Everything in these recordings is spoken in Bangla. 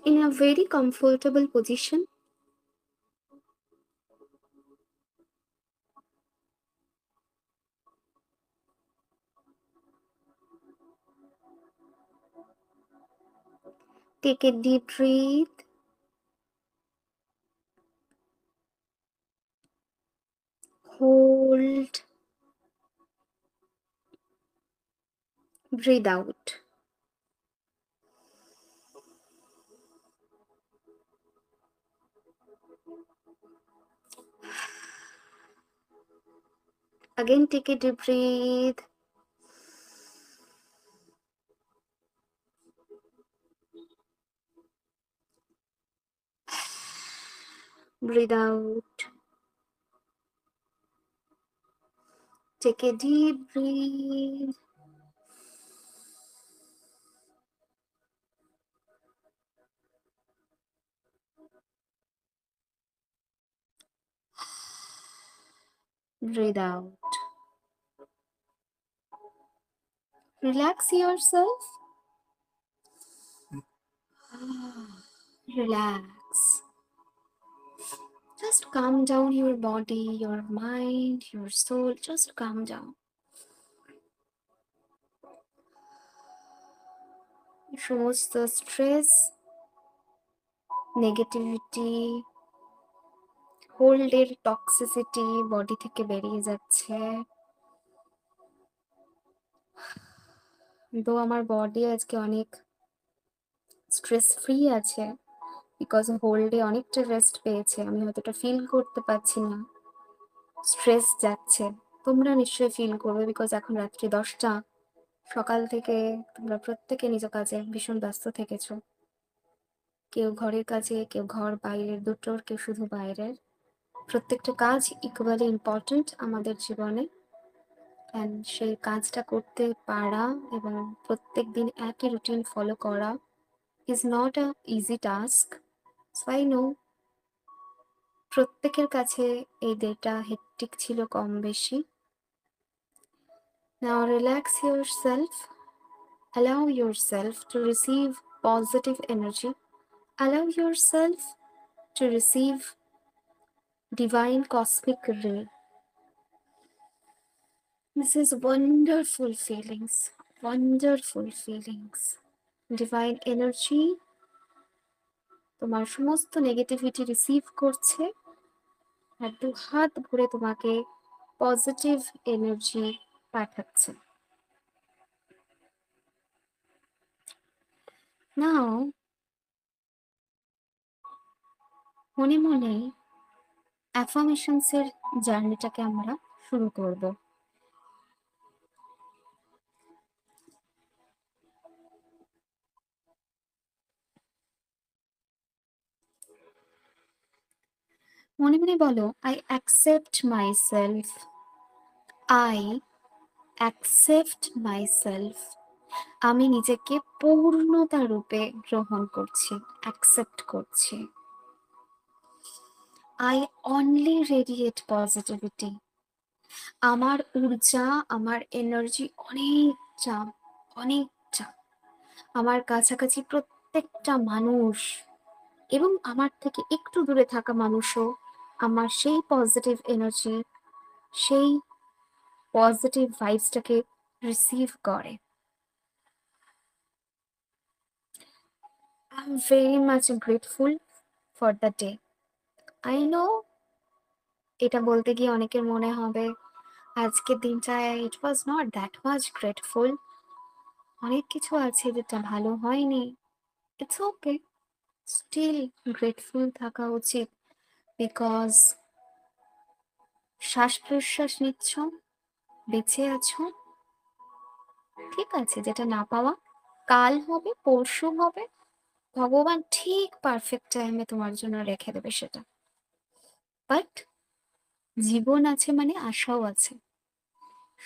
in a very comfortable position. Take a deep breath. Hold. Breathe out. Again, take a deep breath. Breathe out. Take a deep breath. Breathe out. Relax yourself. Relax. Just calm down your body, your mind, your soul. Just calm down. সমস্ত স্ট্রেস, নেগেটিভিটি, হোল্ডের টক্সিসিটি বডি থেকে বেরিয়ে যাচ্ছে। তো আমার বডি আজকে অনেক স্ট্রেস ফ্রি আছে, বিকজ হোল্ডে অনেকটা রেস্ট পেয়েছে। আমি অতটা ফিল করতে পারছি না স্ট্রেস যাচ্ছে। তোমরা নিশ্চয়ই ফিল করবে, বিকজ এখন রাত্রি 10টা। সকাল থেকে তোমরা প্রত্যেকে নিজ কাজে ভীষণ ব্যস্ত থেকেছো। কেউ ঘরের কাজে, কেউ ঘর বাইরের দুটোর, কেউ শুধু বাইরের। প্রত্যেকটা কাজ ইকুয়ালি ইম্পর্ট্যান্ট আমাদের জীবনে, অ্যান্ড সেই কাজটা করতে পারা এবং প্রত্যেক দিন একই রুটিন ফলো করা is not a easy task. So I know প্রত্যেকের কাছে এই ডেটা হেক্টিক ছিল কম বেশি। নাও relax yourself. Allow yourself to receive positive energy. Allow yourself to receive divine cosmic ray. This is wonderful feelings, wonderful feelings. Divine energy তোমার সমস্ত নেগেটিভিটি রিসিভ করছে আর দু হাত ভরে তোমাকে পজিটিভ এনার্জি পাঠাচ্ছে। নাও মনে মনে অ্যাফার্মেশনস এর জার্নিটাকে আমরা শুরু করব। মনে মনে বলো, I accept myself. I accept myself. আমি নিজেকে পূর্ণতা রূপে গ্রহণ করছি, অ্যাকসেপ্ট করছি। I only radiate positivity. আমার ঊর্জা, আমার এনার্জি অনেকটা, অনেকটা আমার কাছাকাছি প্রত্যেকটা মানুষ এবং আমার থেকে একটু দূরে থাকা মানুষও আমার সেই পজিটিভ এনার্জি, সেই পজিটিভ ভাইবসটাকে রিসিভ করে। I am very much grateful for the day. I know এটা বলতে গিয়ে অনেকের মনে হবে আজকের দিনটায় it was not that much grateful, অনেক কিছু আছে যেটা ভালো হয়নি। ইটস ওকে, স্টিল গ্রেটফুল থাকা উচিত, বিকজ শ্বাস প্রশ্বাস নিচ্ছ, বেঁচে আছো। ঠিক আছে, যেটা না পাওয়া কাল হবে, পরশু হবে, ভগবান ঠিক পারফেক্ট টাইমে তোমার জন্য রেখে দেবে সেটা। বাট জীবন আছে মানে আশাও আছে।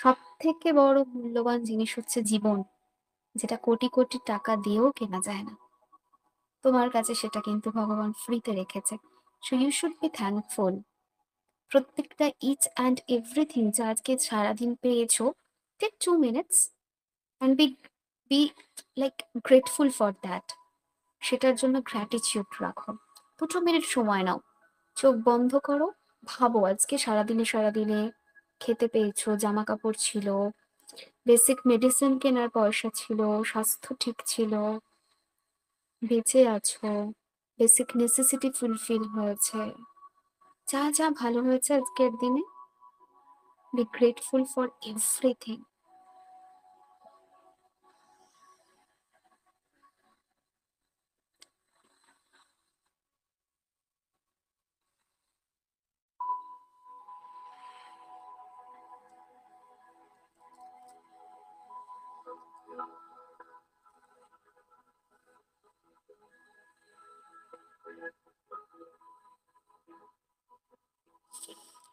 সব থেকে বড় মূল্যবান জিনিস হচ্ছে জীবন, যেটা কোটি কোটি টাকা দিয়েও কেনা যায় না। তোমার কাছে সেটা কিন্তু ভগবান ফ্রিতে রেখেছে। So you should be thankful. প্রত্যেকটা ইচ অ্যান্ড এভরিথিং যা আজকে সারাদিন পেয়েছো, take 2 minutes and be like grateful for that. সেটার জন্য গ্র্যাটিটিউড রাখো। ২ মিনিট সময় নাও। চোখ বন্ধ করো। ভাবো আজকে সারাদিনে খেতে পেয়েছো, জামাকাপড় ছিল, বেসিক মেডিসিন কেনার পয়সা ছিল, স্বাস্থ্য ঠিক ছিল, বেঁচে আছো, বেসিক নেসেসিটি ফুলফিল হয়েছে। যা, যা ভালো হয়েছে আজকের দিনে, বি গ্রেটফুল ফর এভরিথিং।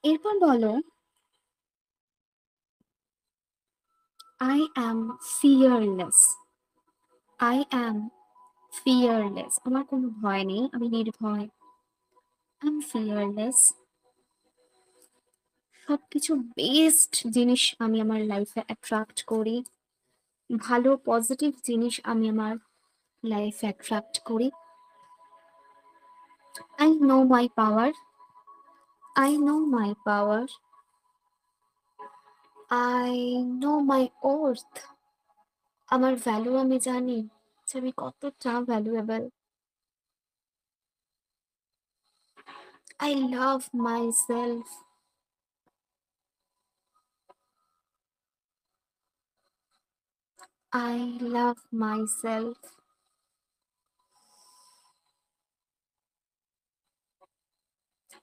এরপর বলো, I am fearless. I am fearless. আমার কোনো ভয় নেই, আমি নির্ভয়। I am fearless. সবকিছু বেস্ট জিনিস আমি আমার লাইফে অ্যাট্রাক্ট করি। ভালো পজিটিভ জিনিস আমি আমার লাইফে অ্যাট্রাক্ট করি। I know my power. I know my power. I know my worth. আমার ভ্যালু আমি জানি, যে আমি কতটা valuable. I love my self. I love my self.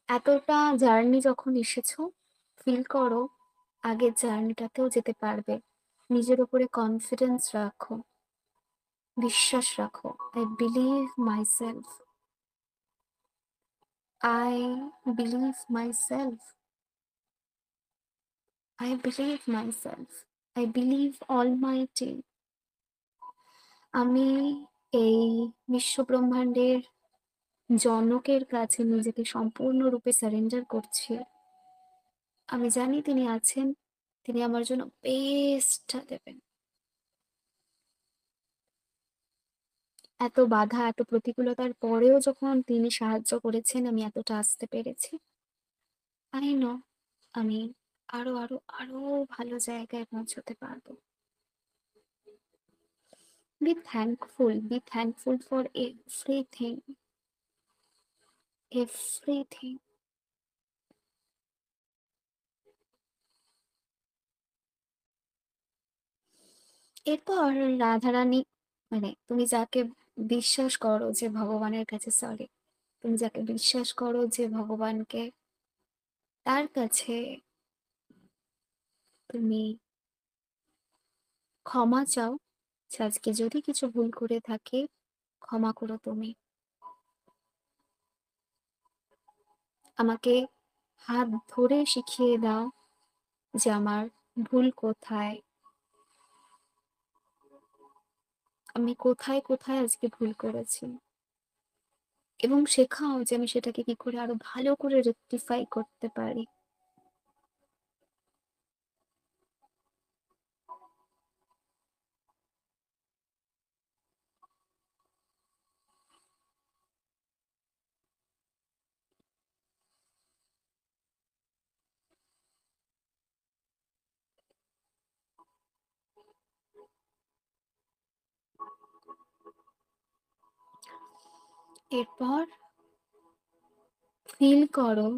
এতটা জার্নি যখন এসেছো, ফিল করো আগের জার্নিটাতেও যেতে পারবে। নিজের উপরে কনফিডেন্স রাখো, বিশ্বাস রাখো। I believe my self. I believe my self. I believe my self. I believe Almighty. আমি এই বিশ্বব্রহ্মাণ্ডের জনকের কাছে নিজেকে সম্পূর্ণরূপে সারেন্ডার করছি। আমি জানি তিনি আছেন, তিনি আমার জন্য বেস্টটা দেবেন। এত বাধা, এত প্রতিকূলতার পরেও যখন তিনি সাহায্য করেছেন, আমি এতটা আসতে পেরেছি। আই নো আমি আরো আরো আরো ভালো জায়গায় পৌঁছতে পারবো। B thankful for everything. Everything. এরপর রাধারানী, মানে তুমি যাকে বিশ্বাস করো যে ভগবানের কাছে, সরি, তুমি যাকে বিশ্বাস করো যে ভগবানকে, তার কাছে তুমি ক্ষমা চাও যে আজকে যদি কিছু ভুল করে থাকে, ক্ষমা করো তুমি। আমাকে হাত ধরে শিখিয়ে দাও যে আমার ভুল কোথায়, আমি কোথায় কোথায় আজকে ভুল করেছি, এবং শেখাও যে আমি সেটাকে কি করে আরো ভালো করে রেকটিফাই করতে পারি। এরপর ফিল করো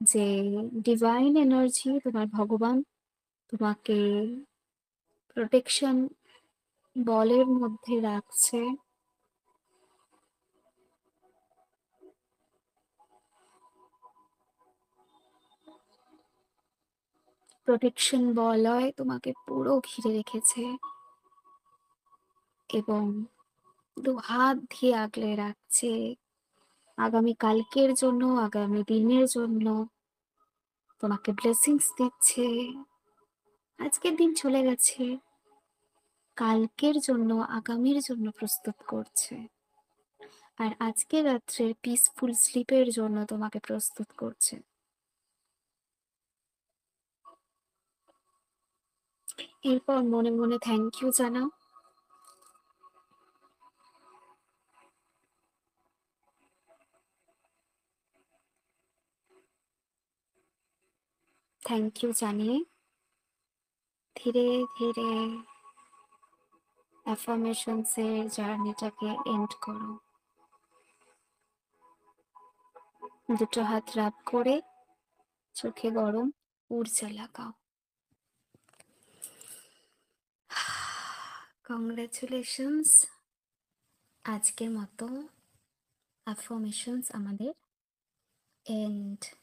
যে ডিভাইন এনার্জি, তোমার ভগবান তোমাকে প্রোটেকশন বলের মধ্যে রাখছে। প্রোটেকশন বলয় তোমাকে পুরো ঘিরে রেখেছে এবং দু হাত দিয়ে আগলে রাখছে। আগামী কালকের জন্য, আগামী দিনের জন্য তোমাকে ব্লেসিংস দিচ্ছে। আজকের দিন চলে গেছে, কালকের জন্য, আগামীর জন্য প্রস্তুত করছে। আর আজকে রাত্রে পিসফুল স্লিপের জন্য তোমাকে প্রস্তুত করছে। এরপর মনে মনে থ্যাংক ইউ জানাও। থ্যাংক ইউ জানিয়ে ধীরে ধীরে অ্যাফার্মেশনস এর জার্নিটাকে এন্ড করো। দুটো হাত রাব করে চোখে গরম ঊর্জা লাগাও। কংগ্রেচুলেশনস, আজকের মতো অ্যাফার্মেশনস আমাদের এন্ড।